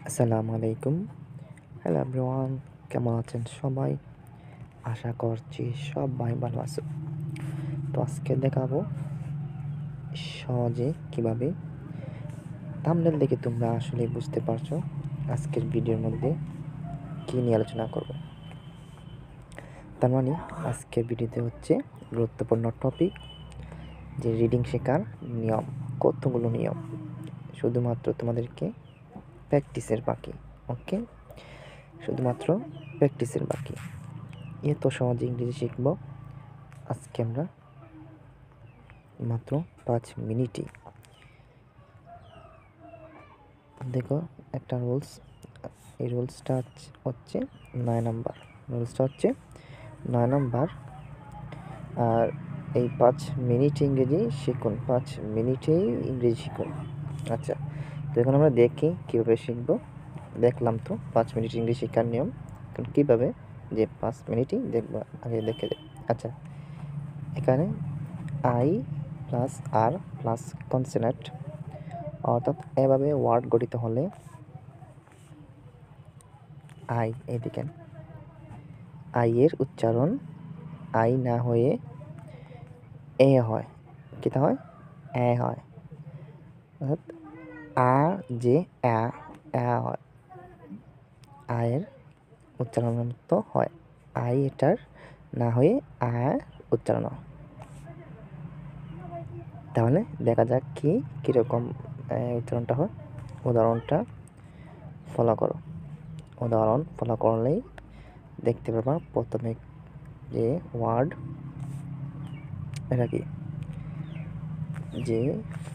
আসসালামু আলাইকুম। Hello everyone, কেমন আছেন সবাই? আশা করছি সবাই ভালো আছো। তো আজকে দেখাবো সহজে কিভাবে থাম্বনেল দেখে তোমরা আসলে বুঝতে পারছো আজকের ভিডিওর মধ্যে কী নিয়ে আলোচনা করব। তার মানে আজকের ভিডিওতে হচ্ছে গুরুত্বপূর্ণ টপিক, যে রিডিং শেখার নিয়ম, কতগুলো নিয়ম, শুধুমাত্র তোমাদেরকে প্র্যাকটিসের বাকি। ওকে, শুধুমাত্র প্র্যাকটিসের বাকি। এত সহজে ইংরেজি শিখবো আজকে আমরা মাত্র 5 মিনিটই। দেখো একটা রুলস, এই রুলসটা হচ্ছে 9 নাম্বার। রুলসটা হচ্ছে 9 নাম্বার। আর এই 5 মিনিট ইংরেজি শিখুন, 5 মিনিটেই ইংরেজি শিখুন। আচ্ছা, তো এখন আমরা দেখি কীভাবে শিখবো। দেখলাম তো 5 মিনিট ইংরেজি শেখার নিয়ম, এখন কীভাবে যে 5 মিনিটই দেখবো, আগে দেখে যাই। আচ্ছা, এখানে I plus R plus consonant, অর্থাৎ এভাবে ওয়ার্ড গঠিত হলে আই, এদিকে আই এর উচ্চারণ আই না হয়ে এ হয়। কিটা হয়? এ হয়। অর্থাৎ আ যে এ হয়, আয়ের উচ্চারণ তো হয়, আই এটার না হয়ে আ উচ্চারণ হয়। তাহলে দেখা যাক কীরকম উচ্চারণটা হয়। উদাহরণটা ফলো করো। উদাহরণ ফলো করলেই দেখতে পারবা প্রথমে যে ওয়ার্ড, এটা কি, যে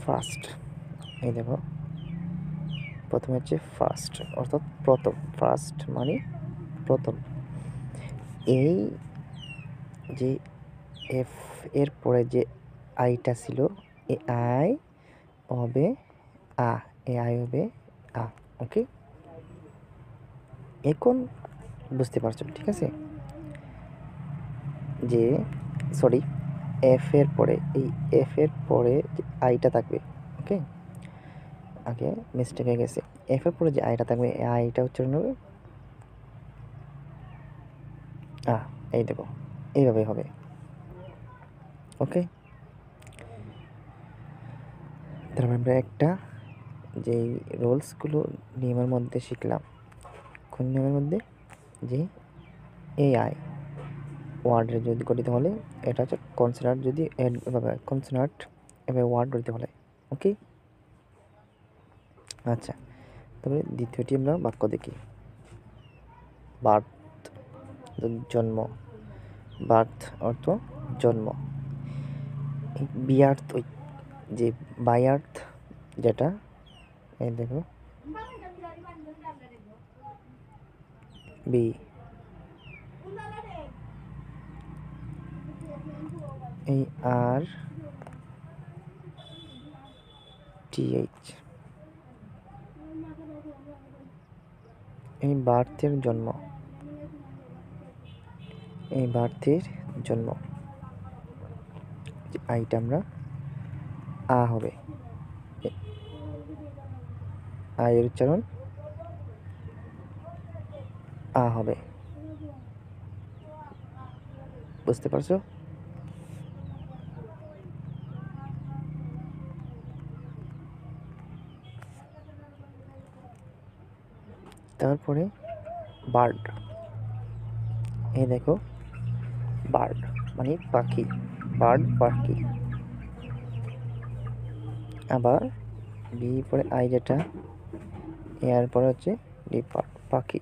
ফার্স্ট। এই দেখো, প্রথমে হচ্ছে ফার্স্ট, অর্থাৎ প্রথম। ফার্স্ট মানে প্রথম। এই যে এফ এর পরে যে আইটা ছিল, এ আই হবে আ, এ আই হবে আ। ওকে, এখন বুঝতে পারছো? ঠিক আছে, যে সরি, এফ এর পরে, এই এফ এর পরে যে আইটা থাকবে। ওকে, আগে মিস্টেক হয়ে গেছে। এফ এর পরে যে আইটা থাকবে, এই আইটা উচ্চারণ হবে আ। এই দেখো, এইভাবে হবে। ওকে, তারপর আমরা একটা যেই রুলসগুলো নিয়মের মধ্যে শিখলাম, কোন নিয়মের মধ্যে, যে এআই ওয়ার্ডের যদি গঠিত হলে, এটা হচ্ছে কনসোনান্ট, যদি এভাবে কনসোনান্ট এভাবে ওয়ার্ড গঠিত হলে। ওকে, আচ্ছা, তারপরে দ্বিতীয়টি আমরা বাক্য দেখি। বার্থ, জন্ম। বার্থ অর্থ জন্ম। বিয়ার্থ, ওই যে বায়ার্থ যেটা, এই দেখো বি, এই আর টিএইচ, এই বার্থের জন্ম, এই বার্থের জন্ম, আইটা আমরা আ হবে, আয়ের উচ্চারণ আ হবে। বুঝতে পারছো? তারপরে বার্ড, এই দেখো বার্ড মানে পাখি, বার্ড পাখি। আবার বি পরে আই যেটা, এর পরে হচ্ছে ডি পাখি।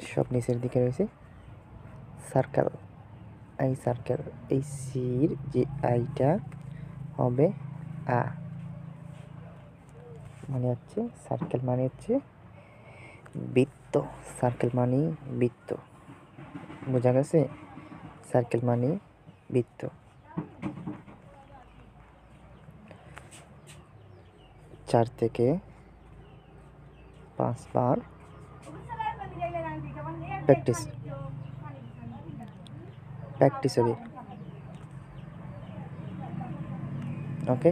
সব নিচের দিকে রয়েছে সার্কেল, আই সার্কেল, এই সির যে আইটা হবে আ, মানে হচ্ছে সার্কেল মানে হচ্ছে বৃত্ত। সার্কেল মানে বৃত্ত, বোঝা গেছে? সার্কেল মানে বৃত্ত। 4 থেকে 5 বার প্র্যাকটিস হবে। ওকে,